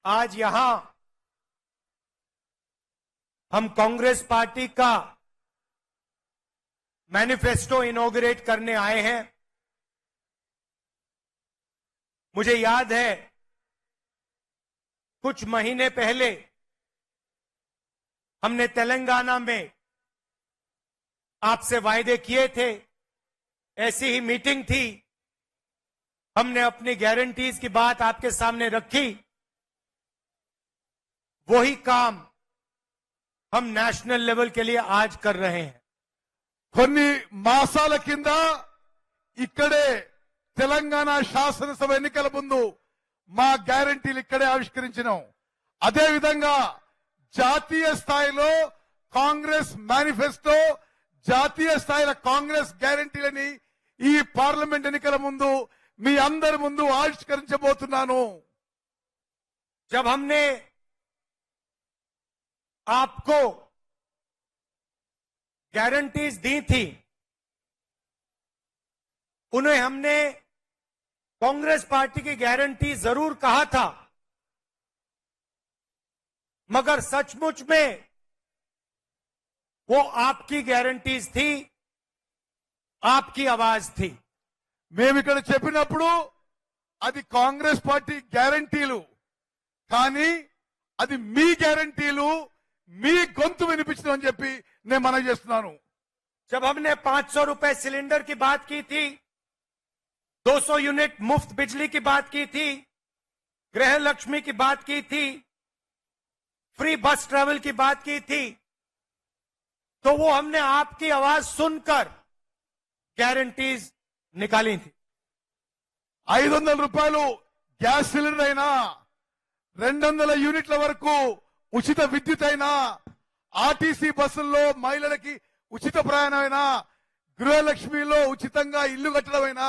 आज यहां हम कांग्रेस पार्टी का मैनिफेस्टो इनॉग्रेट करने आए हैं। मुझे याद है कुछ महीने पहले हमने तेलंगाना में आपसे वायदे किए थे, ऐसी ही मीटिंग थी, हमने अपनी गारंटीज की बात आपके सामने रखी। वही काम हम नेशनल लेवल के लिए आज कर रहे हैं। కొన్ని మాసాల కింద ఇక్కడే తెలంగాణ శాసనసభ ఎన్నికల ముందు మా గ్యారంటీలు ఇక్కడే ఆవిష్కరించినాం. అదే విధంగా జాతీయ స్థాయిలో కాంగ్రెస్ మేనిఫెస్టో, జాతీయ స్థాయిలో కాంగ్రెస్ గ్యారంటీలని ఈ పార్లమెంట్ ఎన్నికల ముందు మీ అందరి ముందు ఆవిష్కరించబోతున్నాను. जब हमने आपको गारंटीज दी थी, उन्हें हमने कांग्रेस पार्टी की गारंटी जरूर कहा था, मगर सचमुच में वो आपकी गारंटीज थी, आपकी आवाज थी। మేము ఇక్కడ చెప్పినప్పుడు అది కాంగ్రెస్ పార్టీ గ్యారంటీలు, కానీ అది మీ గ్యారంటీలు, మీ గొంతు వినిపించడం అని చెప్పి నేను మనవి చేస్తున్నాను. जब हमने 500 रुपए सिलेंडर की बात की थी, 200 यूनिट मुफ्त बिजली की बात की थी, गृह लक्ष्मी की बात की थी, फ्री बस ट्रैवल की बात की थी, तो वो हमने आपकी आवाज सुनकर गारंटीज निकाली थी। 500 రూపాయలు గ్యాస్ సిలిండర్ అయినా, 200 యూనిట్ల వరకు ఉచిత విద్యుత్ అయినా, ఆర్టీసీ బస్సుల్లో మహిళలకి ఉచిత ప్రయాణమైనా, గృహలక్ష్మిలో ఉచితంగా ఇల్లు కట్టడమైనా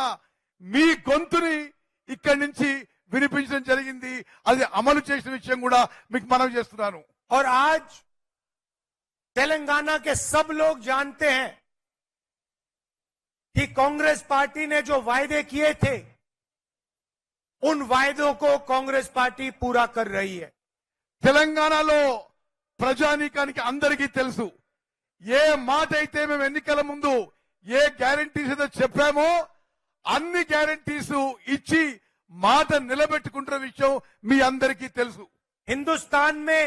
మీ గొంతుని ఇక్కడి నుంచి వినిపించడం జరిగింది. అది అమలు చేసిన విషయం కూడా మీకు మనవి చేస్తున్నాను. और आज तेलंगाना के सब लोग जानते हैं कि कांग्रेस पार्टी ने जो वायदे किए थे, उन वायदों को कांग्रेस पार्टी पूरा कर रही है। తెలంగాణలో ప్రజానీకానికి అందరికీ తెలుసు, ఏ మాట అయితే మేము ఎన్నికల ముందు ఏ గ్యారంటీస్ అయితే చెప్పామో అన్ని గ్యారంటీస్ ఇచ్చి మాట నిలబెట్టుకుంటున్న విషయం మీ అందరికీ తెలుసు. हिंदुस्तान में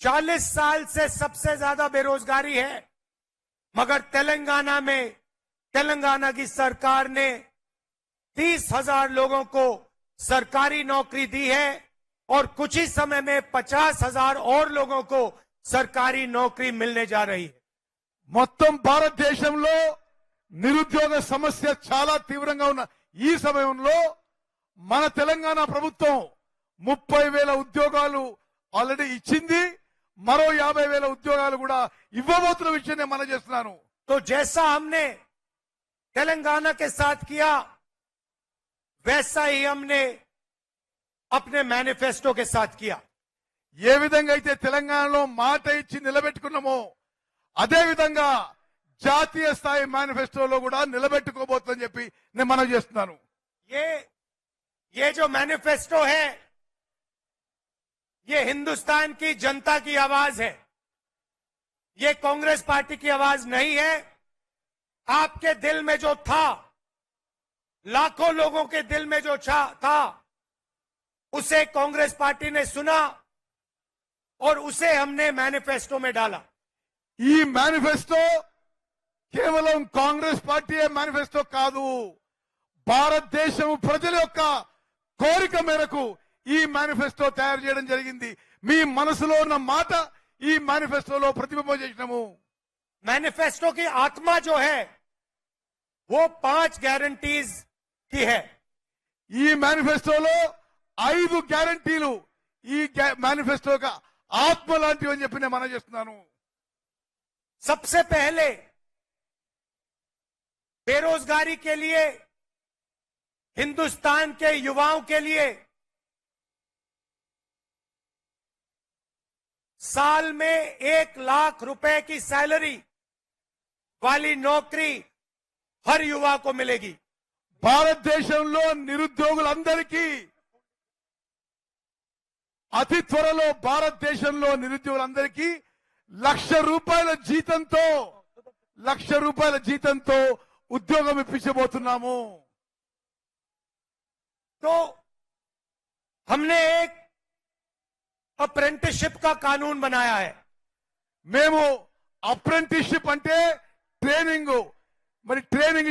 40 साल से सबसे ज्यादा बेरोजगारी है, मगर तेलंगाना में तेलंगाना की सरकार ने 30,000 लोगों को सरकारी नौकरी दी है और कुछ ही समय में 50,000 और लोगों को सरकारी नौकरी मिलने जा रही है। మొత్తం భారతదేశంలో నిరుద్యోగ సమస్య చాలా తీవ్రంగా ఉన్న ఈ సమయంలో మన తెలంగాణ ప్రభుత్వం 30,000 ఉద్యోగాలు ఆల్రెడీ ఇచ్చింది, మరో 50,000 ఉద్యోగాలు కూడా ఇవ్వబోతున్న విషయం నేను మనం చేస్తున్నాను. तो जैसा हमने तेलंगाना के साथ किया, वैसा ही हमने अपने मैनिफेस्टो के साथ किया। ఏ విధంగా అయితే తెలంగాణలో మాట ఇచ్చి నిలబెట్టుకున్నామో అదే విధంగా జాతీయ స్థాయి మేనిఫెస్టోలో కూడా నిలబెట్టుకోబోతుందని చెప్పి నేను మనవి చేస్తున్నాను. ये जो मैनिफेस्टो है, ये हिंदुस्तान की जनता की आवाज है, ये कांग्रेस पार्टी की आवाज नहीं है। आपके दिल में जो था, लाखों लोगों के दिल में जो था, उसे कांग्रेस पार्टी ने सुना और उसे हमने मैनिफेस्टो में डाला। ఈ మేనిఫెస్టో కేవలం కాంగ్రెస్ పార్టీ మేనిఫెస్టో కాదు, భారతదేశం ప్రజల యొక్క కోరిక మేరకు ఈ మేనిఫెస్టో తయారు చేయడం జరిగింది. మీ మనసులో ఉన్న మాట ఈ మేనిఫెస్టోలో ప్రతిబింబం చేసినాము. मैनिफेस्टो की आत्मा जो है वो 5 गारंटीज की है। ఈ మేనిఫెస్టోలో 5 గ్యారంటీలు ఈ మేనిఫెస్టో का ఆత్మ లాంటివి అని చెప్పి నేను మనం చేస్తున్నాను. सबसे पहले बेरोजगारी के लिए, हिंदुस्तान के युवाओं के लिए साल में 1 लाख रुपए की सैलरी वाली नौकरी हर युवा को मिलेगी। భారతదేశంలో నిరుద్యోగులందరికీ అతి త్వరలో భారతదేశంలో నిరుద్యోగులందరికీ ₹1,00,000 జీతంతో ఉద్యోగం ఇప్పించబోతున్నాము. तो हमने एक अप्रेंटिसशिप का कानून बनाया है. మేము అప్రెంటిస్షిప్ అంటే ట్రైనింగ్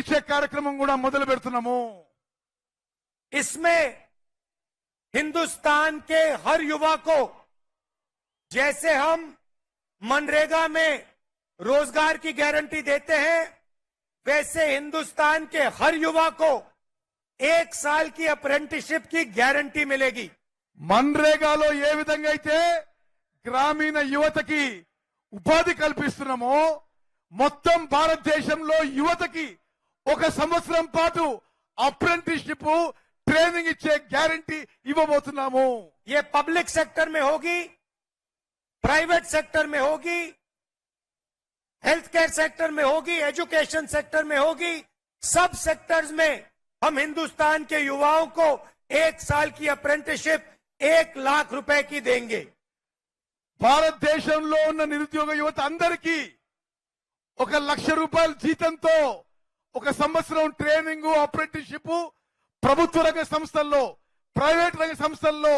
ఇచ్చే కార్యక్రమం కూడా మొదలు పెడుతున్నాము. इसमें हिंदुस्तान के हर युवा को, जैसे हम मनरेगा में रोजगार की गारंटी देते हैं, वैसे हिंदुस्तान के हर युवा को 1 साल की अप्रेंटिसशिप की गारंटी मिलेगी. మన్రేగాలో ఏ విధంగా అయితే గ్రామీణ యువతకి ఉపాధి కల్పిస్తున్నామో మొత్తం భారతదేశంలో యువతకి 1 సంవత్సరం పాటు అప్రెంటిస్షిప్ ట్రైనింగ్ ఇచ్చే గ్యారంటీ ఇవ్వబోతున్నాము. ये पब्लिक सेक्टर में होगी, प्राइवेट सेक्टर में होगी, हेल्थ केयर सेक्टर में होगी, एजुकेशन सेक्टर में होगी. सब सेक्टर्स में हम हिंदुस्तान के युवाओं को 1 साल की अप्रेंटिसशिप 1 लाख रुपए की देंगे. భారతదేశంలో ఉన్న నిరుద్యోగ యువత అందరికీ ₹1,00,000 జీతంతో 1 సంవత్సరం ట్రైనింగ్ అప్రెంటిస్షిప్ ప్రభుత్వ రంగ సంస్థల్లో, ప్రైవేట్ రంగ సంస్థల్లో,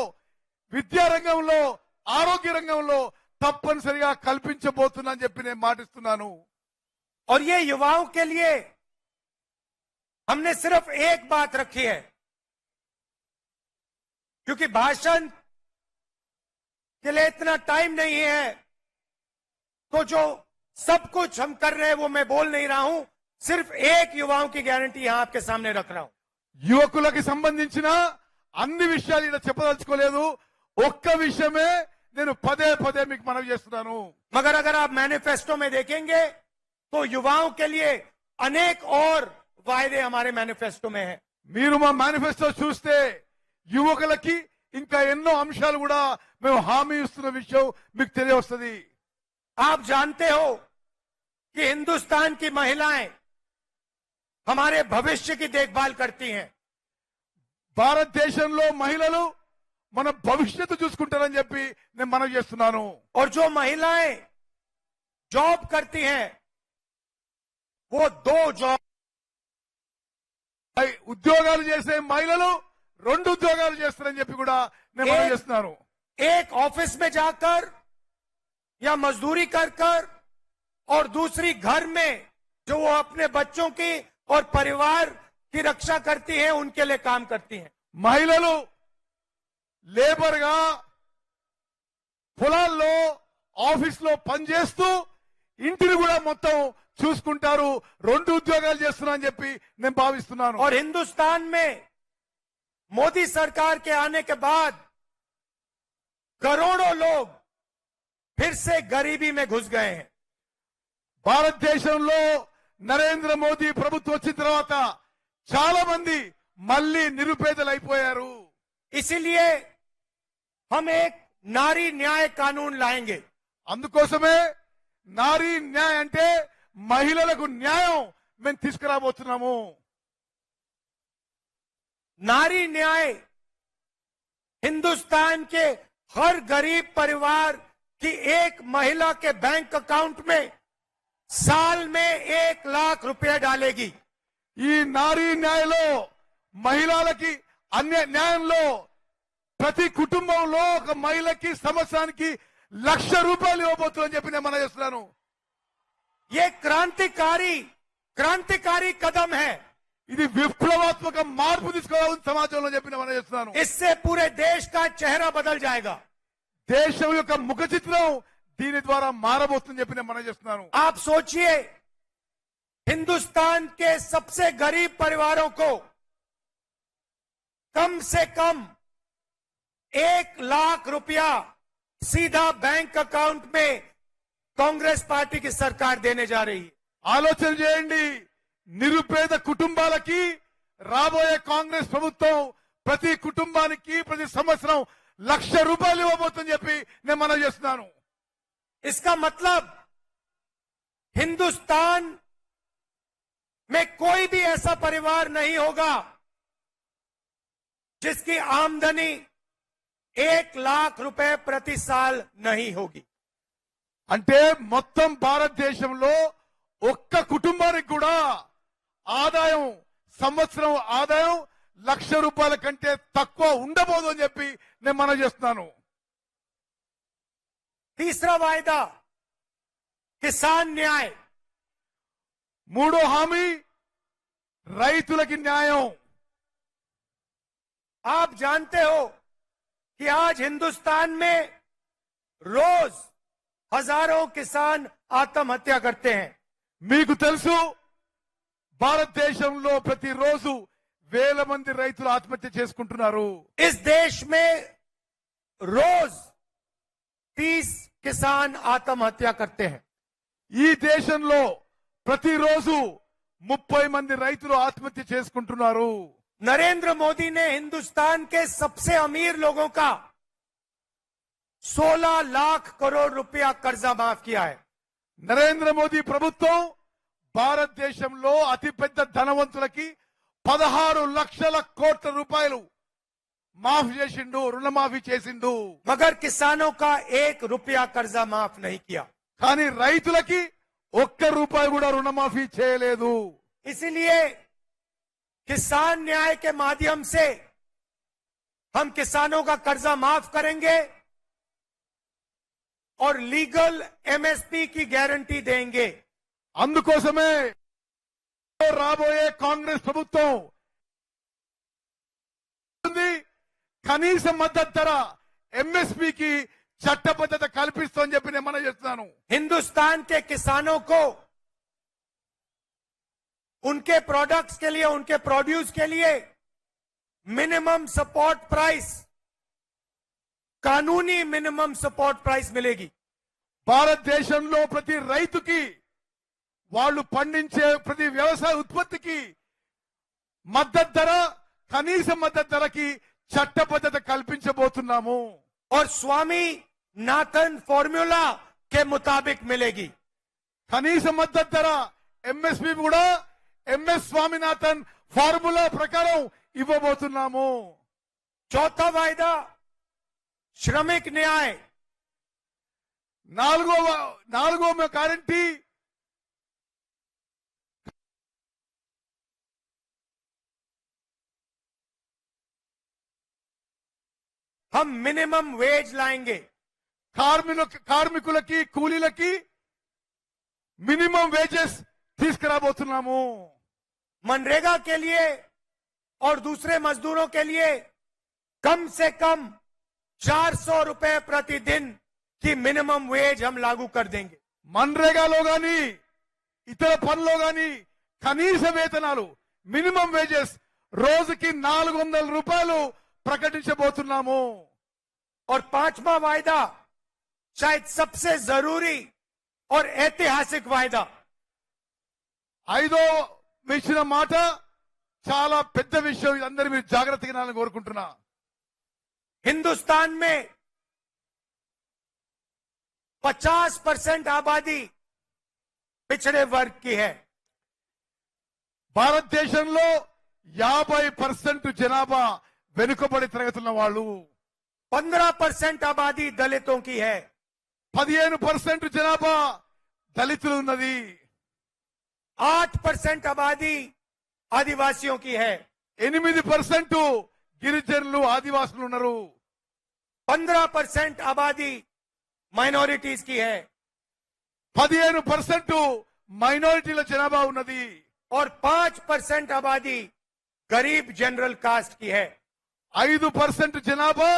విద్యా రంగంలో, ఆరోగ్య రంగంలో తప్పనిసరిగా కల్పించబోతున్నానని చెప్పి నేను మాటిస్తున్నాను. और ये युवाओं के लिए हमने सिर्फ एक बात रखी है, क्योंकि भाषण के लिए इतना टाइम नहीं है, तो जो सब कुछ हम कर रहे हैं वो मैं बोल नहीं रहा हूं. सिर्फ एक युवाओं की गारंटी यहां आपके सामने रख रहा हूं. యువకులకి సంబంధించిన అన్ని విషయాలు ఇక్కడ చెప్పదలుచుకోలేదు. ఒక్క విషయమే నేను పదే పదే మీకు మనవి చేస్తున్నాను. मगर अगर आप मैनिफेस्टो में देखेंगे तो युवाओं के लिए अनेक और वायदे हमारे मैनिफेस्टो में है. మీరు మా మేనిఫెస్టో చూస్తే యువకులకి ఇంకా ఎన్నో అంశాలు కూడా మేము హామీ ఇస్తున్న విషయం మీకు తెలియవస్తుంది. आप जानते हो कि हिंदुस्तान की महिलाएं हमारे भविष्य की देखभाल करती हैं. భారతదేశంలో మహిళలు మన భవిష్యత్తు చూసుకుంటారని చెప్పి నేను మనవి చేస్తున్నాను. और जो महिलाएं जॉब करती हैं वो 2 जॉब, ఉద్యోగాలు చేసే మహిళలు 2 ఉద్యోగాలు చేస్తారని చెప్పి కూడా నేను మనవి చేస్తున్నాను. एक ऑफिस में जाकर या मजदूरी कर कर और दूसरी घर में जो वो अपने बच्चों की और परिवार की रक्षा करती हैं, उनके लिए काम करती हैं. మహిళలు లేబర్ గా పొలాల్లో ఆఫీస్ లో పనిచేస్తూ ఇంటిని కూడా మొత్తం చూసుకుంటారు. 2 ఉద్యోగాలు చేస్తున్నారని చెప్పి నేను భావిస్తున్నాను. और हिंदुस्तान में मोदी सरकार के आने के बाद करोड़ों लोग फिर से गरीबी में घुस गए हैं. భారతదేశంలో నరేంద్ర మోదీ ప్రభుత్వం వచ్చిన తర్వాత చాలా మంది మళ్ళీ నిరుపేదలు అయిపోయారు. इसीलिए हम एक नारी न्याय कानून लाएंगे. అందుకోసమే నారీ న్యాయ అంటే మహిళలకు న్యాయం మేము తీసుకురాబోతున్నాము. नारी न्याय हिंदुस्तान के हर गरीब परिवार की एक महिला के बैंक अकाउंट में साल में 1 लाख रुपए डालेगी. ఈ నారీ న్యాయలో మహిళలకి అన్య న్యాయంలో ప్రతి కుటుంబంలో ఒక మహిళకి సంవత్సరానికి ₹1,00,000 ఇవ్వబోతుందని చెప్పి నేను మనం చేస్తున్నాను. ये क्रांतिकारी कदम है. ఇది విప్లవాత్మక మార్పు తీసుకోవాలని సమాజంలో చెప్పి నేను మనం చేస్తున్నాను. इससे पूरे देश का चेहरा बदल जाएगा. దేశం యొక్క ముఖ చిత్రం దీని ద్వారా మారబోతుందని చెప్పి నేను మనం చేస్తున్నాను. आप सोचिए, हिंदुस्तान के सबसे गरीब परिवारों को कम से कम 1 लाख रुपया सीधा बैंक अकाउंट में कांग्रेस पार्टी की सरकार देने जा रही है. ఆలోచన చేయండి. నిరుపేద కుటుంబాలకి రాబోయే కాంగ్రెస్ ప్రభుత్వం ప్రతి కుటుంబానికి ప్రతి సంవత్సరం ₹1,00,000 ఇవ్వబోతుందని చెప్పి నేను మనం చేస్తున్నాను. इसका मतलब हिंदुस्तान में कोई भी ऐसा परिवार नहीं होगा जिसकी आमदनी 1,00,000 रुपए प्रति साल नहीं होगी। అంటే మొత్తం భారతదేశంలో ఒక్క కుటుంబానికి కూడా ఆదాయం సంవత్సరం ఆదాయం ₹1,00,000 కంటే తక్కువ ఉండబోదు అని చెప్పి నేను మనం చేస్తున్నాను. तीसरा वायदा किसान न्याय। మూడో హామీ రైతులకి న్యాయం. आप जानते हो कि आज हिंदुस्तान में रोज हजारों किसान आत्महत्या करते हैं। మీకు తెలుసు భారతదేశంలో ప్రతిరోజు వేల మంది రైతులు ఆత్మహత్య చేసుకుంటున్నారు. इस देश में रोज 30 किसान आत्महत्या करते हैं। ఈ దేశంలో ప్రతిరోజు 30 మంది రైతులు ఆత్మహత్య చేసుకుంటున్నారు. नरेंद्र मोदी ने हिंदुस्तान के सबसे अमीर लोगों का 16 लाख करोड़ रुपया कर्जा माफ किया है। నరేంద్ర మోదీ ప్రభుత్వం భారతదేశంలో అతిపెద్ద ధనవంతులకి 16 లక్షల కోట్ల రూపాయలు మాఫ్ చేసిండు, రుణమాఫీ చేసిండు. मगर किसानों का 1 रुपया कर्जा माफ नहीं किया। కానీ రైతులకి ఒక్క రూపాయి కూడా రుణమాఫీ చేయలేదు. इसीलिए किसान न्याय के माध्यम से हम किसानों का कर्जा माफ करेंगे और लीगल एमएसपी की गारंटी देंगे। అందుకోసమే రాబోయే కాంగ్రెస్ ప్రభుత్వం కనీస మద్దతు ధర ఎంఎస్పీకి చట్టబద్ధత కల్పిస్తోందని చెప్పి నేను మనం చేస్తున్నాను. हिंदुस्तान के किसानों को उनके प्रोडक्ट्स के लिए, उनके प्रोड्यूस के लिए मिनिमम सपोर्ट प्राइस, कानूनी मिनिमम सपोर्ट प्राइस मिलेगी। భారతదేశంలో ప్రతి రైతుకి వాళ్ళు పండించే ప్రతి వ్యవసాయ ఉత్పత్తికి మద్దతు ధర, కనీస మద్దతు ధరకి చట్టబద్ధత కల్పించబోతున్నాము. और स्वामी नाथन फॉर्मूला के मुताबिक मिलेगी। కనీస మద్దతు ధర ఎంఎస్పీ కూడా ఎంఎస్ స్వామినాథన్ ఫార్ములా ప్రకారం ఇవ్వబోతున్నాము. चौथा वायदा श्रमिक न्याय। నాలుగో గ్యారంటీ हम मिनिमम वेज लाएंगे। కార్మికులకి కూలీలకి మినిమం వేజెస్ తీసుకురాబోతున్నాము. मनरेगा के लिए और दूसरे मजदूरों के लिए कम से कम 400 रुपए प्रतिदिन की मिनिमम वेज हम लागू कर देंगे। మన్రేగాలో గాని ఇతర పనుల్లో గాని కనీస వేతనాలు మినిమం వేజెస్ రోజుకి ₹400 ప్రకటించబోతున్నాము. और पांचवा वायदा शायद सबसे जरूरी और ऐतिहासिक वायदा, ఐదో ఇచ్చిన మాట చాలా పెద్ద విషయం. ఇదందరూ మీరు జాగ్రత్తగా వినాలని కోరుకుంటున్నా. हिंदुस्तान में 50% आबादी पिछड़े वर्ग की है। భారతదేశంలో 50% జనాభా వెనుకబడి తరగతున్న వాళ్ళు, 15% आबादी दलितों की है, 15% జనాభా దళితులు ఉన్నది, 8% आबादी आदिवासियों की है, 8% గిరిజనులు ఆదివాసులు ఉన్నారు, 15% आबादी माइनॉरिटीज की है 15% మైనారిటీల జనాభా ఉన్నది, और 5% आबादी गरीब जनरल कास्ट की है। 5% జనాభా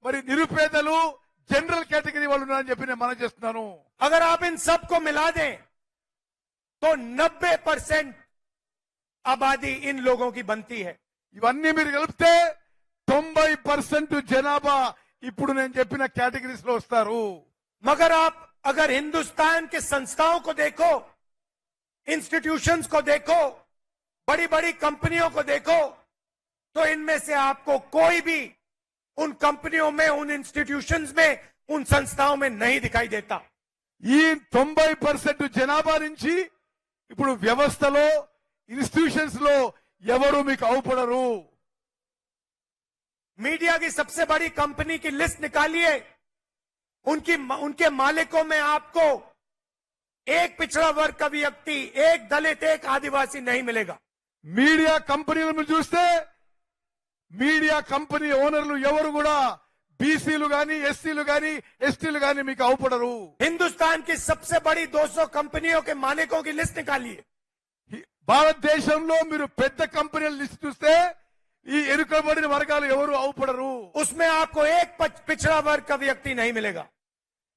మరి నిరుపేదలు జనరల్ కేటగిరీ వాళ్ళు ఉన్నారని చెప్పి నేను మనం చేస్తున్నాను. अगर आप इन सबको मिला दें तो 90% आबादी इन लोगों की बनती है। ఇవన్నీ మీరు కలిపితే 90% జనాభా ఇప్పుడు నేను చెప్పిన కేటగిరీస్ లో వస్తారు. मगर आप अगर हिंदुस्तान के संस्थाओं को देखो, इंस्टीट्यूशंस को देखो, बड़ी बड़ी कंपनियों को देखो, तो इनमें से आपको कोई भी उन कंपनियों में, उन इंस्टीट्यूशंस में, उन संस्थाओं में नहीं दिखाई देता। ఈ 90% జనాభా నుంచి ఇప్పుడు వ్యవస్థలో ఇన్స్టిట్యూషన్స్ లో ఎవరు మీకు అవుపడరు. मीडिया की सबसे बड़ी कंपनी की लिस्ट निकालिए, उनके मालिकों में आपको एक पिछड़ा वर्ग का व्यक्ति, एक दलित, एक आदिवासी नहीं मिलेगा। మీడియా కంపెనీలను చూస్తే మీడియా కంపెనీ ఓనర్లు ఎవరు కూడా బీసీలు గాని ఎస్సీలు గాని ఎస్టీలు గాని మీకు అవుపడరు। हिंदुस्तान की सबसे बड़ी 200 कंपनियों के मालिकों की लिस्ट निकालिए। భారతదేశంలో మీరు పెద్ద కంపెనీల లిస్ట్ చూస్తే ఈ ఎరుకబడిన వర్గాలు ఎవరు అవుపడరు। उसमें आपको एक पिछड़ा वर्ग का व्यक्ति नहीं मिलेगा।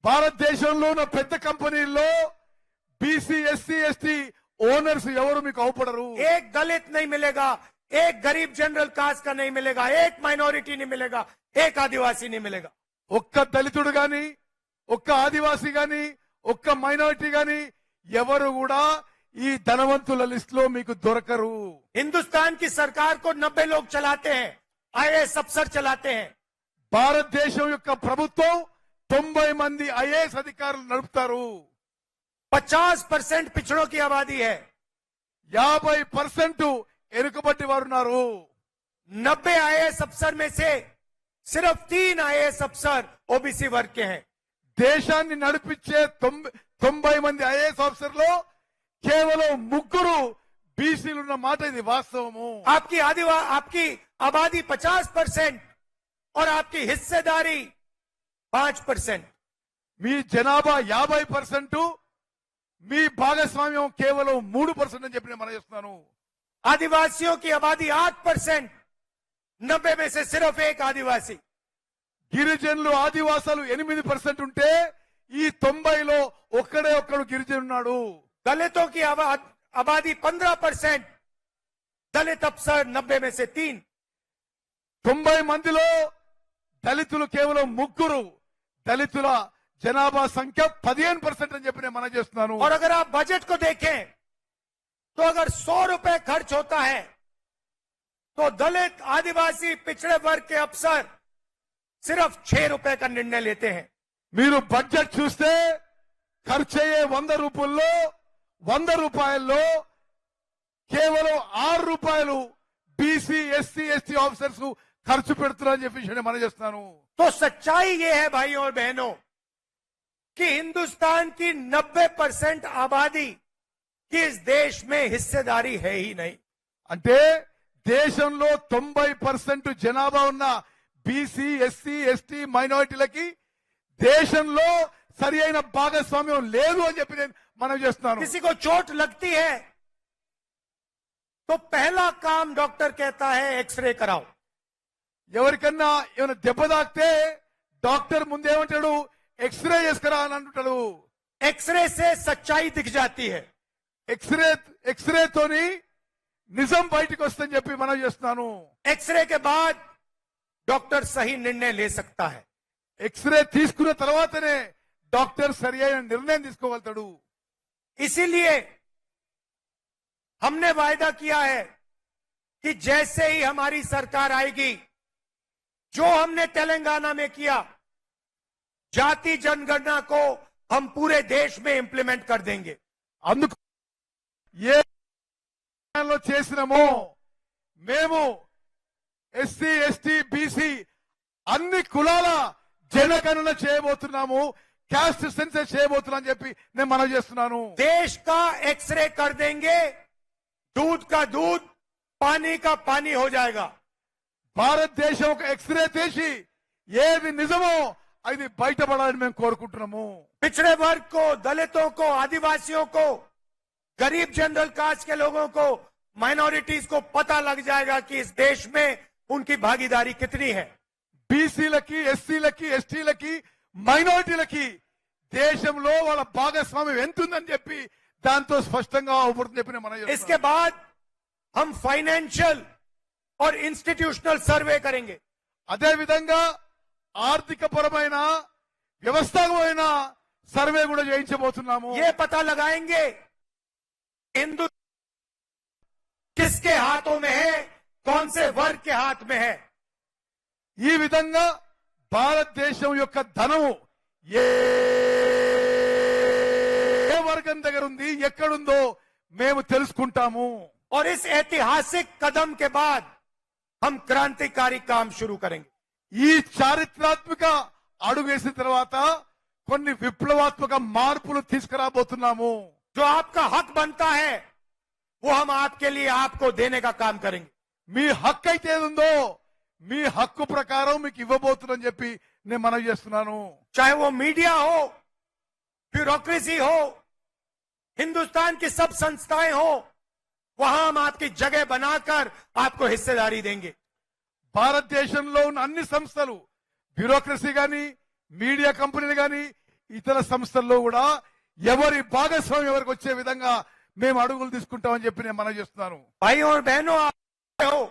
భారతదేశంలో ఉన్న పెద్ద కంపెనీల్లో బీసీ ఎస్సీ ఎస్టీ ఓనర్స్ ఎవరు మీకు అవుపడరు। एक दलित नहीं मिलेगा, एक गरीब जनरल कास्ट का नहीं मिलेगा, एक माइनॉरिटी नहीं मिलेगा, एक आदिवासी नहीं मिलेगा। ఒక్క దళితుడు గాని ఒక్క ఆదివాసీ గాని ఒక్క మైనారిటీ గాని ఎవరు కూడా ఈ ధనవంతుల లిస్ట్ లో మీకు దొరకరు। हिंदुस्तान की सरकार को 90 लोग चलाते हैं, आईएएस अफसर चलाते हैं। భారతదేశం యొక్క ప్రభుత్వం 90 మంది ఐఏఎస్ అధికారులు నడుపుతారు। 50% पिछड़ों की आबादी है, 50% ఎరుకబట్టి వారు ఉన్నారు। 90 आईएएस अफसर में से सिर्फ 3 आईएएस अफसर ओबीसी वर्ग के हैं। దేశాన్ని నడిపించే 90 మంది ఐఏఎస్ ఆఫీసర్లు కేవలం 3 బీసీలు ఉన్న మాట ఇది వాస్తవము। आपकी आबादी 50% और आपकी हिस्सेदारी 5%। మీ జనాభా 50%, మీ భాగస్వామ్యం కేవలం 3% అని చెప్పి నేను మనం చేస్తున్నాను। आदिवासियों की आबादी 8%, 90 में से सिर्फ एक आदिवासी। గిరిజనులు ఆదివాసాలు 8% ఉంటే ఈ 90లో ఒక్కడే ఒక్కడు గిరిజనుడు ఉన్నాడు। दलितों की आबादी 15%, दलित अफसर 90 में से 3। 90 మందిలో దళితులు కేవలం 3, దళితుల జనాభా సంఖ్య 15% అని చెప్పి నేను మనం చేస్తున్నాను। और अगर आप बजट को देखें तो अगर 100 रुपए खर्च होता है तो दलित, आदिवासी, पिछड़े वर्ग के अफसर सिर्फ 6 रुपए का निर्णय लेते हैं। మీరు బడ్జెట్ చూస్తే ఖర్చు అయ్యే 100 రూపాయల్లో కేవలం 6 రూపాయలు బీసీ ఎస్సీ ఎస్టీ ఆఫీసర్స్ ఖర్చు పెడుతున్నారని చెప్పి నేను మనం చేస్తున్నాను। तो सच्चाई ये है भाइयों और बहनों कि हिंदुस्तान की 90% आबादी की इस देश में हिस्सेदारी है ही नहीं। అంటే దేశంలో 90% జనాభా ఉన్న బీసీ ఎస్సీ ఎస్టీ మైనారిటీలకి దేశంలో సరి అయిన భాగస్వామ్యం లేదు అని చెప్పి నేను మనం చేస్తున్నాను। किसी को चोट लगती है तो पहला काम डॉक्टर कहता है एक्सरे कराओ। ఎవరికన్నా ఏమైనా దెబ్బ తాకితే డాక్టర్ ముందేమంటాడు, ఎక్స్రే చేసుకురా అని అంటుంటాడు। एक्सरे से सच्चाई दिख जाती है। ఎక్స్రేతోని నిజం బయటకు వస్తుందని చెప్పి మనం చేస్తున్నాను। एक्सरे के बाद डॉक्टर सही निर्णय ले सकता है। ఎక్స్రే తీసుకున్న తర్వాతనే డాక్టర్ సరి అయిన నిర్ణయం తీసుకోగలుగుతాడు। इसीलिए हमने वायदा किया है कि जैसे ही हमारी सरकार आएगी, जो हमने तेलंगाना में किया, जाति जनगणना को हम पूरे देश में इंप्लीमेंट कर देंगे। అందుకు ఏ చేసినామో మేము ఎస్సీ ఎస్టీ బీసీ అన్ని కులాల జనగణన చేయబోతున్నాము, క్యాస్ట్ సెన్సస్ చేయబోతున్నాం అని చెప్పి నేను మనం చేస్తున్నాను। देश का एक्सरे कर देंगे, दूध का दूध, पानी का पानी हो जाएगा। భారతదేశం ఒక ఎక్స్రే తీసి ఏది నిజమో అది బయటపడాలని మేము కోరుకుంటున్నాము। पिछड़े वर्ग को, दलितों को, आदिवासियों को, गरीब जनरल कास्ट के लोगों को, माइनॉरिटीज को पता लग जाएगा कि इस देश में उनकी भागीदारी कितनी है। బీసీలకి ఎస్సీలకి ఎస్టీలకి మైనారిటీలకి దేశంలో వాళ్ళ భాగస్వామ్యం ఎంత ఉందని చెప్పి దాంతో స్పష్టంగా అవుపడుతుంది చెప్పి మనం इसके बाद हम फाइनेंशियल और इंस्टीट्यूशनल सर्वे करेंगे। అదే విధంగా ఆర్థిక పరమైన వ్యవస్థాపకమైన సర్వే కూడా చేయించబోతున్నాము। ये पता लगाएंगे हिंदू किसके हाथों में है, कौन से वर्ग के हाथ में है। ఈ విధంగా భారతదేశం యొక్క ధనము ఏ వర్గం దగ్గర ఉంది, ఎక్కడుందో మేము తెలుసుకుంటాము। और इस ऐतिहासिक कदम के बाद हम क्रांतिकारी काम शुरू करेंगे। ఈ చారిత్రాత్మక అడుగు వేసిన తర్వాత కొన్ని విప్లవాత్మక మార్పులు తీసుకురాబోతున్నాము. जो आपका हक बनता है वो हम आपके लिए आपको देने का काम करेंगे। మీ హక్కు అయితే ఏదుందో మీ హక్కు ప్రకారం మీకు ఇవ్వబోతుందని చెప్పి నేను మనవి చేస్తున్నాను. चाहे वो मीडिया हो, ब्यूरोक्रेसी हो, हिंदुस्तान की सब संस्थाएं हो, वहां हम आपकी जगह बनाकर आपको हिस्सेदारी देंगे। భారతదేశంలో ఉన్న అన్ని సంస్థలు, బ్యూరోక్రసీ గాని, మీడియా కంపెనీలు గాని, ఇతర సంస్థల్లో కూడా ఎవరి భాగస్వామ్యం ఎవరికి వచ్చే విధంగా మేము అడుగులు తీసుకుంటామని చెప్పి నేను మనవి చేస్తున్నాను. भाइयों और बहनों, आप हो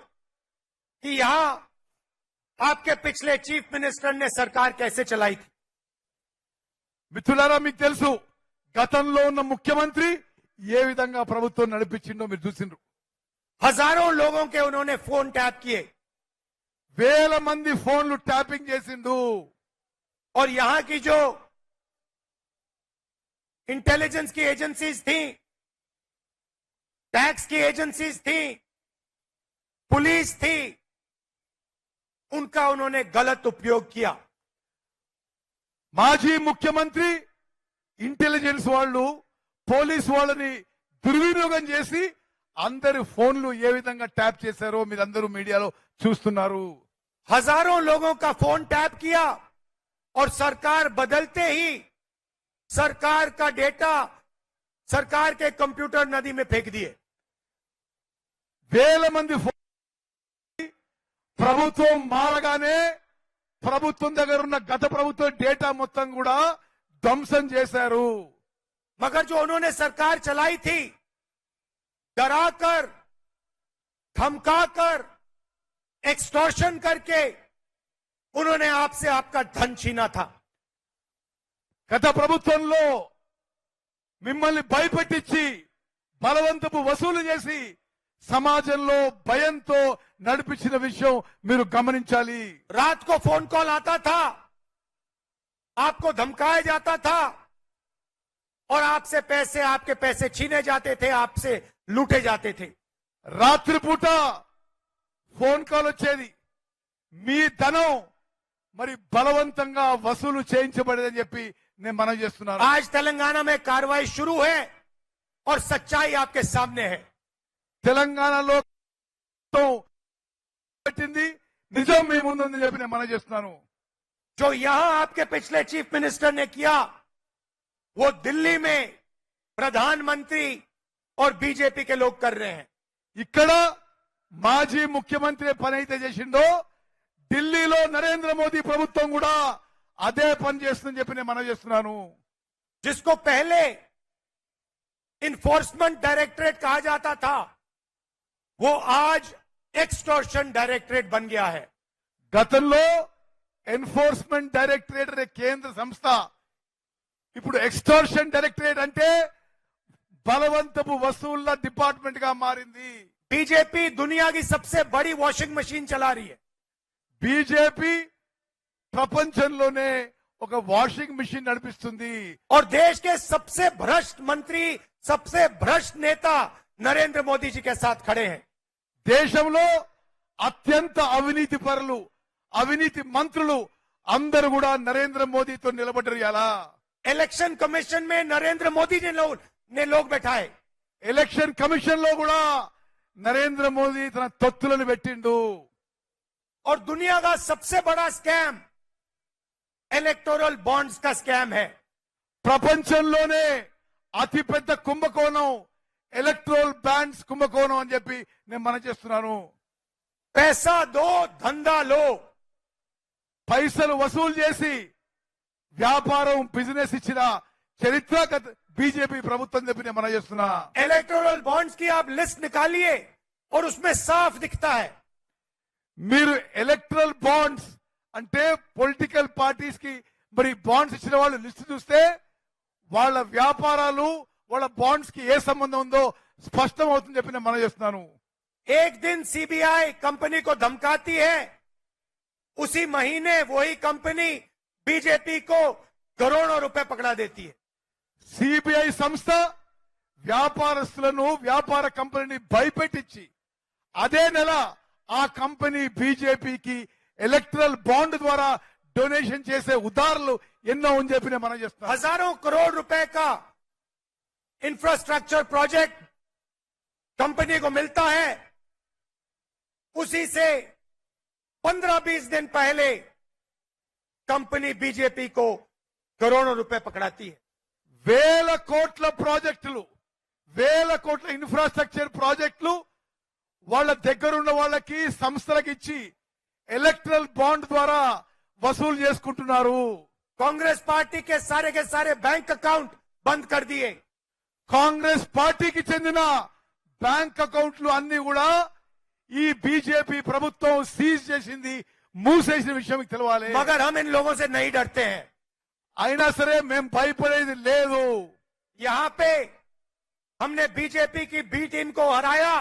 कि यहां आपके पिछले चीफ मिनिस्टर ने सरकार कैसे चलाई थी। మిత్రులారా, మీకు తెలుసు గతంలో ఉన్న ముఖ్యమంత్రి ఏ విధంగా ప్రభుత్వం నడిపించిందో మీరు చూసిండ్రు. हजारों लोगों के उन्होंने फोन टैप किए వేల మంది ఫోన్లు ట్యాపింగ్ చేసిండు. और यहां की जो इंटेलिजेंस की एजेंसीज थी, टैक्स की एजेंसीज थी, पुलिस थी, उनका उन्होंने गलत उपयोग किया। మాజీ ముఖ్యమంత్రి ఇంటెలిజెన్స్ వాళ్ళు పోలీస్ వాళ్ళని దుర్వినియోగం చేసి అందరి ఫోన్లు ఏ విధంగా ట్యాప్ చేశారో మీరందరూ మీడియాలో చూస్తున్నారు. हजारों लोगों का फोन टैप किया और सरकार बदलते ही सरकार का डेटा सरकार के कंप्यूटर नदी में फेंक दिए। వేల మంది ప్రభుత్వం మారగానే ప్రభుత్వం దగ్గర ఉన్న గత ప్రభుత్వం డేటా మొత్తం కూడా ధ్వంసం చేశారు. मगर जो उन्होंने सरकार चलाई थी, डराकर, धमकाकर, एक्सटॉर्शन करके उन्होंने आपसे आपका धन छीना था। గత ప్రభుత్వంలో మిమ్మల్ని భయపెట్టించి బలవంతపు వసూలు చేసి సమాజంలో భయంతో నడిపించిన విషయం మీరు గమనించాలి. रात को फोन कॉल आता था, आपको धमकाया जाता था और आपसे पैसे, आपके पैसे छीने जाते थे, आपसे लूटे जाते थे। రాత్రిపూట ఫోన్ కాల్ వచ్చేది, మీ ధనం మరి బలవంతంగా వసూలు చేయించబడేదని చెప్పి నేను మనవి చేస్తున్నాను. आज तेलंगाना में कार्रवाई शुरू है और सच्चाई आपके सामने है। తెలంగాణలో పెట్టింది నిజం మీ ముందుందని చెప్పి నేను మనవి చేస్తున్నాను. जो यहां आपके पिछले चीफ मिनिस्टर ने किया, वो दिल्ली में प्रधानमंत्री और बीजेपी के लोग कर रहे हैं। ఇక్కడ మాజీ ముఖ్యమంత్రి పని అయితే చేసిండో ఢిల్లీలో నరేంద్ర మోదీ ప్రభుత్వం కూడా అదే పని చేస్తుందని చెప్పి నేను మనవి చేస్తున్నాను. जिसको पहले इन्फोर्समेंट डायरेक्टरेट कहा जाता था, वो आज एक्सटॉर्शन डायरेक्टरेट बन गया है। గతంలో ఎన్ఫోర్స్మెంట్ డైరెక్టరేట్ అనే కేంద్ర సంస్థ ఇప్పుడు ఎక్స్టార్షన్ డైరెక్టరేట్ అంటే బలవంతపు వసూళ్ల డిపార్ట్మెంట్ గా మారింది. बीजेपी दुनिया की सबसे बड़ी वॉशिंग मशीन चला रही है। బీజేపీ ప్రపంచంలోనే ఒక వాషింగ్ మిషన్ నడిపిస్తుంది. और देश के सबसे भ्रष्ट मंत्री, सबसे भ्रष्ट नेता नरेंद्र मोदी जी के साथ खड़े हैं। దేశంలో అత్యంత అవినీతి పరులు, అవినీతి మంత్రులు అందరూ కూడా నరేంద్ర మోదీతో నిలబడ్డారు. ఎలా इलेक्शन कमीशन में नरेंद्र मोदी ने लोग बैठाए। ఎలక్షన్ కమిషన్ లో కూడా నరేంద్ర మోదీ తన తొత్తులను పెట్టిండు. और दुनिया का सबसे बड़ा स्कैम इलेक्टोरल बॉन्ड्स का स्कैम है। ప్రపంచంలోనే అతిపెద్ద కుంభకోణం ఎలక్ట్రల్ బాండ్స్ కుంభకోణం అని చెప్పి నేను మనం చేస్తున్నాను. पैसा दो, धंधा लो। పైసలు వసూలు చేసి వ్యాపారం, బిజినెస్ ఇచ్చిన చరిత్ర బీజేపీ ప్రభుత్వం చెప్పి నేను మనం చేస్తున్నా. इलेक्टोरल बॉन्ड्स की आप लिस्ट निकालिए और उसमें साफ दिखता है। మీరు ఎలక్ట్రల్ బాండ్స్ అంటే పొలిటికల్ పార్టీస్ కి మరి బాండ్స్ ఇచ్చిన వాళ్ళు లిస్ట్ చూస్తే వాళ్ళ వ్యాపారాలు, వాళ్ళ బాండ్స్ కి ఏ సంబంధం ఉందో స్పష్టం అవుతుంది చెప్పి నేను మనం చేస్తున్నాను. एक दिन सीबीआई कंपनी को धमकाती है, उसी महीने वही कंपनी बीजेपी को करोड़ों रुपए पकड़ा देती है। సిబిఐ సంస్థ వ్యాపారస్తులను, వ్యాపార కంపెనీని భయపెట్టించి అదే నెల ఆ కంపెనీ బీజేపీకి ఎలక్టరల్ బాండ్ ద్వారా డొనేషన్ చేసే ఉదాహరణలు ఎన్నో అని చెప్పి నేను మనం చేస్తాను. हजारों करोड़ रुपए का इंफ्रास्ट्रक्चर प्रोजेक्ट कंपनी को मिलता है, उसी से 15-20 दिन पहले कंपनी बीजेपी को करोड़ों रुपए पकड़ाती है. వేల కోట్ల ప్రాజెక్టులు, వేల కోట్ల ఇన్ఫ్రాస్ట్రక్చర్ ప్రాజెక్టులు వాళ్ళ దగ్గరున్న వాళ్ళకి సంస్థలకు ఇచ్చి ఎలక్టరల్ బాండ్ ద్వారా వసూలు చేసుకుంటున్నారు. कांग्रेस पार्टी के सारे बैंक अकाउंट बंद कर दिए. కాంగ్రెస్ పార్టీకి చెందిన బ్యాంక్ అకౌంట్లు అన్ని కూడా ఈ బీజేపీ ప్రభుత్వం సీజ్ చేసింది, మూసేసిన విషయం మీకు తెలవాలి. मगर हम इन लोगों से नहीं डरते हैं. అయినా సరే మేము భయపడేది లేదు. यहां पे हमने बीजेपी की बी टीम को हराया,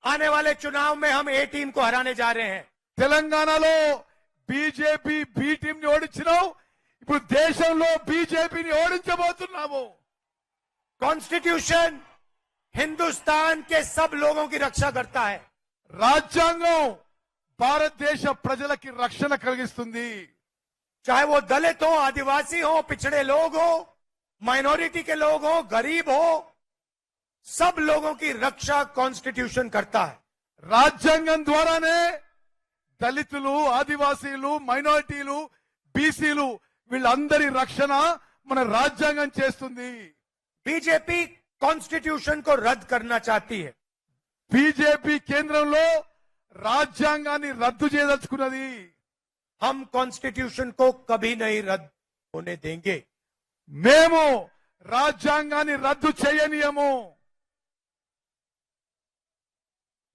आने वाले चुनाव में हम ए टीम को हराने जा रहे हैं. తెలంగాణలో బీజేపీ బి టీం ని ఓడించినావు, ఇప్పుడు దేశంలో బీజేపీని ఓడించబోతున్నాము. कॉन्स्टिट्यूशन हिंदुस्तान के सब लोगों की रक्षा करता है. రాజ్యాంగం భారతదేశ ప్రజలకి రక్షణ కలిగిస్తుంది. चाहे वो दलित हो, आदिवासी हो, पिछड़े लोग हो, माइनॉरिटी के लोग हो, गरीब हो, सब लोगों की रक्षा कॉन्स्टिट्यूशन करता है. రాజ్యాంగం ద్వారానే దళితులు, ఆదివాసీలు, మైనారిటీలు, బీసీలు వీళ్ళందరి రక్షణ మన రాజ్యాంగం చేస్తుంది. बीजेपी कॉन्स्टिट्यूशन को रद्द करना चाहती है. బీజేపీ కేంద్రంలో రాజ్యాంగాన్ని రద్దు చేయదలుచుకున్నది. हम कॉन्स्टिट्यूशन को कभी नहीं रद्द होने देंगे. మేము రాజ్యాంగాన్ని రద్దు చేయనీయము.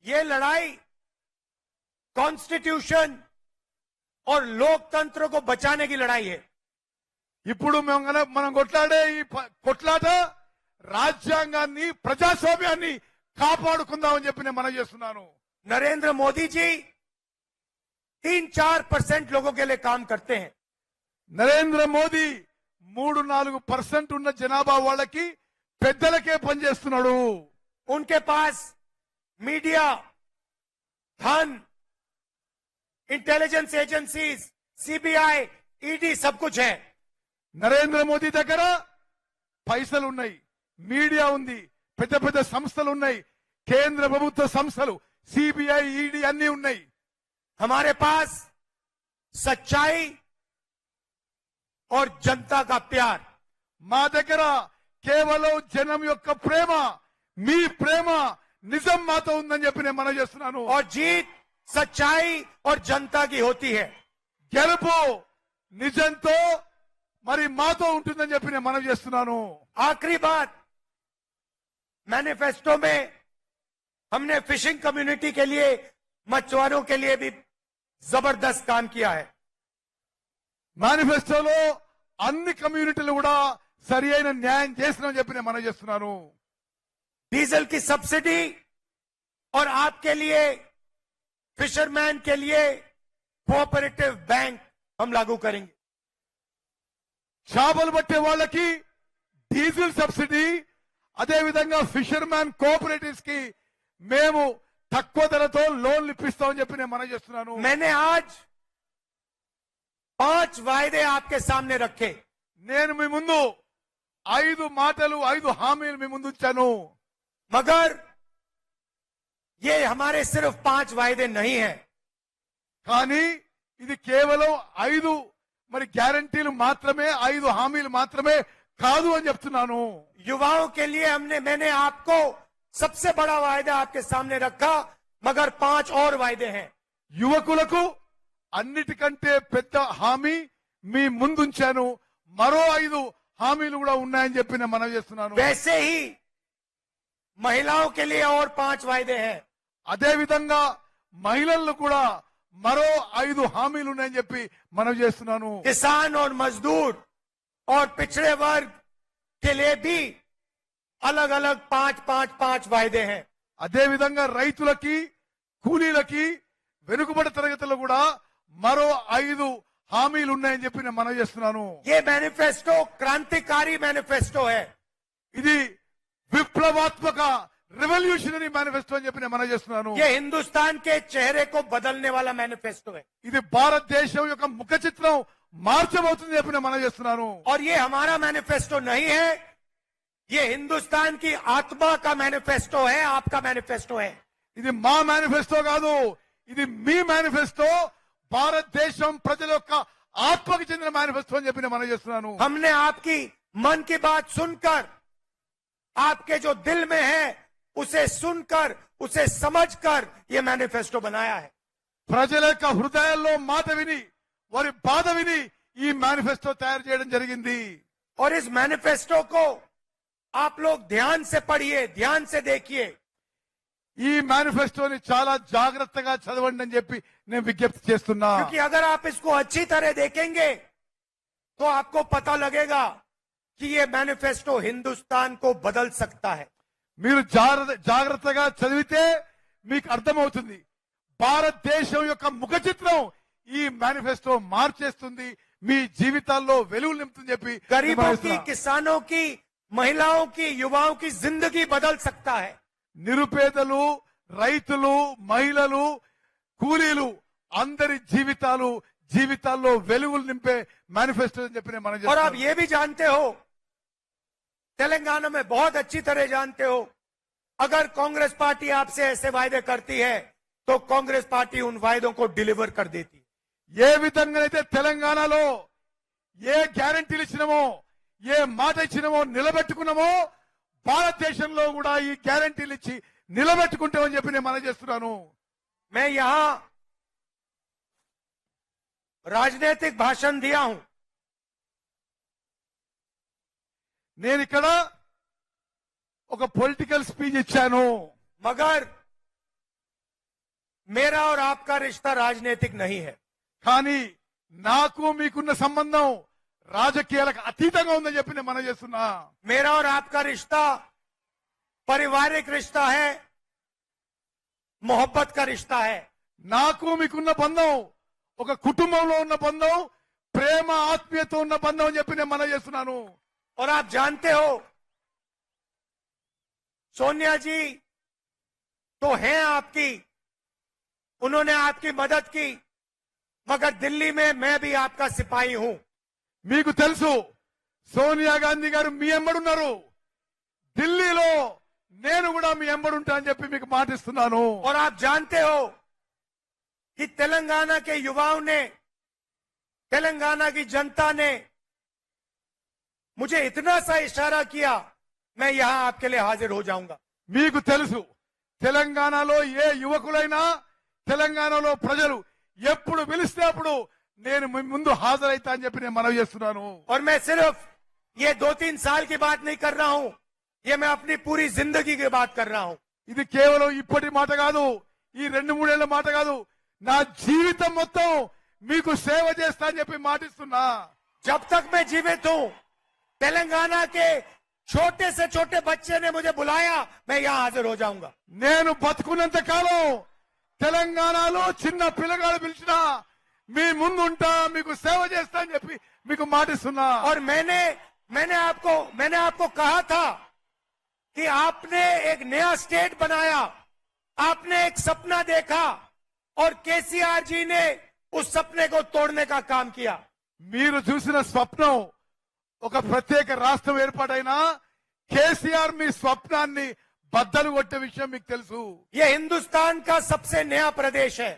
ये लड़ाई कॉन्स्टिट्यूशन और लोकतंत्र को बचाने की लड़ाई है. ఇప్పుడు మనం కొట్లాడే ఈ కొట్లాట రాజ్యాంగాన్ని, ప్రజాస్వామ్యాన్ని కాపాడుకుందామని చెప్పి నేను మనం చేస్తున్నాను. नरेंद्र मोदी जी 3-4% लोगों के लिए काम करते हैं. నరేంద్ర మోదీ 3-4% ఉన్న జనాభా వాళ్ళకి, పెద్దలకే పనిచేస్తున్నాడు. उनके पास मीडिया, धन, इंटेलिजेंस एजेंसीज, सीबीआई, ईडी सब कुछ है. నరేంద్ర మోదీ దగ్గర పైసలు ఉన్నాయి, మీడియా ఉంది, పెద్ద పెద్ద సంస్థలు ఉన్నాయి, కేంద్ర ప్రభుత్వ సంస్థలు, సిబిఐ, ఈడీ అన్ని ఉన్నాయి. हमारे पास सच्चाई और जनता का प्यार. మా దగ్గర కేవలం జనం యొక్క ప్రేమ, మీ ప్రేమ, నిజం మాతో ఉందని చెప్పి నేను మనం చేస్తున్నాను. और जीत सच्चाई और जनता की होती है. గెలుపు నిజంతో మరి మాతో ఉంటుందని చెప్పి నేను మనం చేస్తున్నాను. आखिरी बात, मैनिफेस्टो में हमने फिशिंग कम्युनिटी के लिए, मछुआरों के लिए भी जबरदस्त काम किया है. మేనిఫెస్టోలో అన్ని కమ్యూనిటీలు కూడా సరి అయిన న్యాయం చేస్తున్నామని చెప్పి నేను మనం చేస్తున్నాను. डीजल की सब्सिडी और आपके लिए, फिशरमैन के लिए कोऑपरेटिव बैंक हम लागू करेंगे. చేపలు పట్టే వాళ్ళకి డీజిల్ సబ్సిడీ, అదే విధంగా ఫిషర్ మ్యాన్ కోఆపరేటివ్స్ కి మేము తక్కువ ధరతో లోన్లు ఇప్పిస్తామని చెప్పి నేను మనం చేస్తున్నాను. मैंने आज 5 वायदे आपके सामने रखे. నేను మీ ముందు 5 మాటలు, 5 హామీలు మీ ముందు ఉంచాను. मगर ये हमारे सिर्फ 5 वायदे नहीं है. కానీ ఇది కేవలం 5 మరి గ్యారంటీలు మాత్రమే, 5 హామీలు మాత్రమే కాదు అని చెప్తున్నాను. युवाओं के लिए मैंने आपको सबसे बड़ा वायदा आपके सामने रखा, मगर 5 और वायदे हैं. యువకులకు అన్నిటికంటే పెద్ద హామీ మీ ముందుంచాను. మరో 5 హామీలు కూడా ఉన్నాయని చెప్పి నేను మనం చేస్తున్నాను. वैसे ही महिलाओं के लिए और 5 वायदे हैं. అదే విధంగా మహిళలకు కూడా మరో 5 హామీలు ఉన్నాయని చెప్పి మనం చేస్తున్నాను. किसान और मजदूर और पिछड़े वर्ग के लिए भी अलग अलग 5 वायदे हैं. అదే విధంగా రైతులకి, కూలీలకి, వెనుకబడి తరగతులు కూడా మరో 5 హామీలు ఉన్నాయని చెప్పి నేను మనం చేస్తున్నాను. ये मैनिफेस्टो क्रांतिकारी मैनिफेस्टो है. ఇది విప్లవాత్మక రెవల్యూషనరీ మేనిఫెస్టో అని చెప్పి నేను మనం చేస్తున్నాను. ये हिंदुस्तान के चेहरे को बदलने वाला मैनिफेस्टो है ఇది భారతదేశం యొక్క ముఖ చిత్రం మార్చబోతుంది చెప్పి నేను మనం చేస్తున్నాను. और ये हमारा मैनिफेस्टो नहीं है, ये हिंदुस्तान की आत्मा का मैनिफेस्टो है, आपका मैनिफेस्टो है. ఇది మా మేనిఫెస్టో కాదు, ఇది మీ మేనిఫెస్టో, భారతదేశం ప్రజల యొక్క ఆత్మకి చెందిన మేనిఫెస్టో అని చెప్పి నేను మనం చేస్తున్నాను. हमने आपकी मन की बात सुनकर, आपके जो दिल में है उसे सुनकर, उसे समझकर ये मैनिफेस्टो बनाया है. ప్రజల యొక్క హృదయాల్లో మాట విని వారి బాధ విని ఈ మేనిఫెస్టో తయారు చేయడం జరిగింది. और इस मैनिफेस्टो को आप लोग ध्यान से पढ़िए, ध्यान से देखिए. ఈ మేనిఫెస్టోని చాలా జాగ్రత్తగా చదవండి అని చెప్పి నేను విజ్ఞప్తి చేస్తున్నా. क्योंकि अगर आप इसको अच्छी तरह देखेंगे तो आपको पता लगेगा कि ये मैनिफेस्टो हिंदुस्तान को बदल सकता है. మీరు జాగ్రత్తగా చదివితే మీకు అర్థమవుతుంది భారతదేశం యొక్క ముఖ చిత్రం ఈ మేనిఫెస్టో మార్చేస్తుంది, మీ జీవితాల్లో వెలుగు నింపుతుంది చెప్పి गरीबों की, किसानों की, महिलाओं की, युवाओं की जिंदगी बदल सकता है. నిరుపేదలు, రైతులు, మహిళలు, కూలీలు అందరి జీవితాల్లో వెలుగులు నింపే మేనిఫెస్టో అని చెప్పి నేను మనం और आप చేస్తున్నాను. ये भी जानते हो, तेलंगाना में बहुत अच्छी तरह जानते हो, अगर कांग्रेस पार्टी आपसे ऐसे वायदे करती है तो कांग्रेस पार्टी उन वायदों को डिलीवर कर देती है. ఏ విధంగానైతే తెలంగాణలో ఏ గ్యారంటీలు ఇచ్చినామో, ఏ మాట ఇచ్చినామో నిలబెట్టుకున్నామో, భారతదేశంలో కూడా ఈ గ్యారంటీలు ఇచ్చి నిలబెట్టుకుంటామని చెప్పి నేను మనం చేస్తున్నాను. मैं यहां राजनीतिक भाषण दिया हूं, నేను ఇక్కడ ఒక పొలిటికల్ స్పీచ్ ఇచ్చాను. मगर मेरा और आपका रिश्ता राजनीतिक नहीं है. కానీ నాకు మీకున్న సంబంధం రాజకీయాలకు అతీతంగా ఉందని చెప్పి నేను మనం చేస్తున్నా. मेरा और आपका रिश्ता पारिवारिक रिश्ता है, मोहब्बत का रिश्ता है. నాకు మీకున్న బంధం ఒక కుటుంబంలో ఉన్న బంధం, ప్రేమ ఆత్మీయత ఉన్న బంధం అని చెప్పి నేను మనం చేస్తున్నాను. और आप जानते हो सोनिया जी तो हैं आपकी, उन्होंने आपकी मदद की, मगर दिल्ली में मैं भी आपका सिपाही हूं. మీకు తెలుసు సోనియా గాంధీ గారు మీ ఎంబడున్నారు, ఢిల్లీలో నేను కూడా మీ ఎంబడుంటా అని చెప్పి మీకు మాటిస్తున్నాను. और आप जानते हो कि तेलंगाना के युवाओं ने, तेलंगाना की जनता ने मुझे इतना सा इशारा किया, मैं यहां आपके लिए हाजिर हो जाऊंगा. మీకు తెలుసు తెలంగాణలో ఏ యువకులైనా, తెలంగాణలో ప్రజలు ఎప్పుడు పిలిస్తే అప్పుడు నేను మీ ముందు హాజరైతా అని చెప్పి నేను మనవి చేస్తున్నాను. और मैं सिर्फ ये 2-3 साल की बात नहीं कर रहा हूं, ये मैं अपनी पूरी जिंदगी की बात कर रहा हूं. ఇది కేవలం ఇప్పటి మాట కాదు, ఈ 2-3 ఏళ్ల మాట కాదు, నా జీవితం మొత్తం మీకు సేవ చేస్తా అని చెప్పి మాటిస్తున్నా. जब तक मैं जीवित हूं, तेलंगाना के छोटे से छोटे बच्चे ने मुझे बुलाया, मैं यहां हाजिर हो जाऊंगा. నేను బతుకున్నంత కాలం తెలంగాణలో చిన్న పిల్లగాడు పిలిచినా మీ ముందుంటా, మీకు సేవ చేస్తా అని చెప్పి మీకు మాటిస్తున్నా. और मैंने आपको कहा था कि आपने एक नया स्टेट बनाया, आपने एक सपना देखा और केसीआर जी ने उस सपने को तोड़ने का काम किया. మీరు చూసిన స్వప్నం ఒక ప్రత్యేక రాష్ట్రం ఏర్పాటైనా కేసీఆర్ మీ స్వప్నాన్ని బద్దలు కొట్టే విషయం మీకు తెలుసు. ये हिंदुस्तान का सबसे नया प्रदेश है.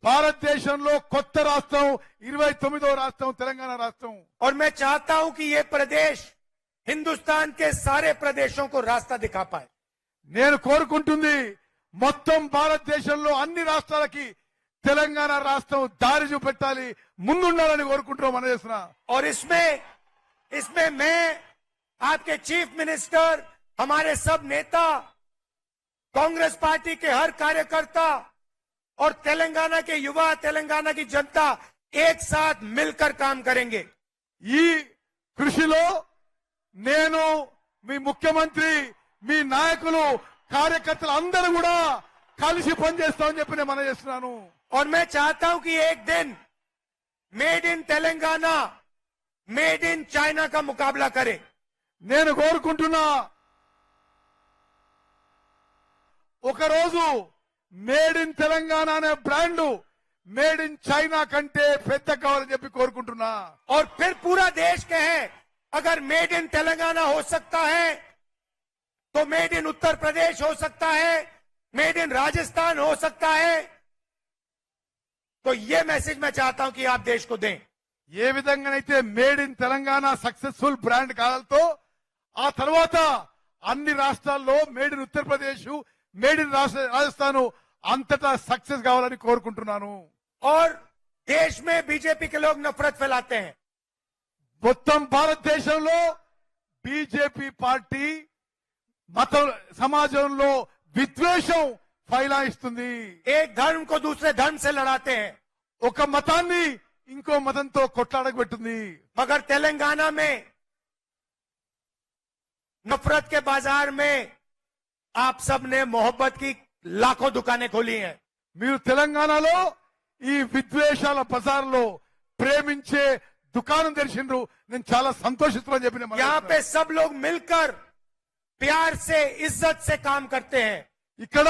భారతదేశంలో కొత్త రాష్ట్రం 29వ రాష్ట్రం తెలంగాణ రాష్ట్రం. और मैं चाहता हूं कि ये प्रदेश हिंदुस्तान के सारे प्रदेशों को रास्ता दिखा पाए. నేను కోరుకుంటుంది మొత్తం భారతదేశంలో అన్ని రాష్ట్రాలకి తెలంగాణ రాష్ట్రం దారి చూపెట్టాలి, ముందుండాలని కోరుకుంటున్నాం మన చేస్తున్నా. और इसमें मैं, आपके चीफ मिनिस्टर, हमारे सब नेता, कांग्रेस पार्टी के हर कार्यकर्ता और तेलंगाना के युवा, तेलंगाना की जनता एक साथ मिलकर काम करेंगे. ఈ కృషిలో నేను, మీ ముఖ్యమంత్రి, మీ నాయకులు, కార్యకర్తలు అందరూ కూడా కలిసి పనిచేస్తామని చెప్పి నేను మనం చేస్తున్నాను. और मैं चाहता हूं कि एक दिन made in Telangana, made in China का मुकाबला करे. నేను కోరుకుంటున్నా ఒకరోజు మేడ్ ఇన్ తెలంగాణ అనే బ్రాండ్ మేడ్ ఇన్ చైనా కంటే పెద్ద కావాలని చెప్పి కోరుకుంటున్నా. और फिर पूरा देश कहे अगर मेड इन तेलंगाना हो सकता है तो मेड इन उत्तर प्रदेश हो सकता है, मेड इन राजस्थान हो सकता है. तो ये मैसेज मैं चाहता हूं कि आप देश को दें. ఏ విధంగానైతే made in Telangana successful brand కావాలతో ఆ తర్వాత అన్ని రాష్ట్రాల్లో made in Uttar Pradesh, made in Rajasthan అంతటా సక్సెస్ కావాలని కోరుకుంటున్నాను. और देश में बीजेपी के लोग नफरत फैलाते हैं. మొత్తం భారతదేశంలో బీజేపీ పార్టీ మత సమాజంలో విద్వేషం ఫైలాయిస్తుంది. एक धर्म को दूसरे धर्म से लड़ाते हैं. ఒక మతాన్ని ఇంకో మతంతో కొట్లాడబెట్టింది. मगर तेलंगाना में नफरत के बाजार में आप सब ने मोहब्बत की लाखों दुकानें खोली हैं. మీరు తెలంగాణలో ఈ విద్వేషాల బజార్లో ప్రేమించే దుకాణం తెరిచిండ్రు. నేను చాలా సంతోషిస్తున్నాను చెప్పి నేను यहाँ पे सब लोग मिलकर प्यार से इज्जत से काम करते हैं. ఇక్కడ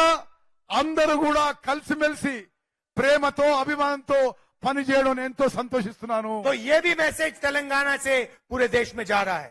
అందరూ కూడా కలిసిమెలిసి ప్రేమతో అభిమానంతో పనిచేయడం నేను ఎంతో సంతోషిస్తున్నాను. तो ये भी मैसेज तेलंगाना से पूरे देश में जा रहा है.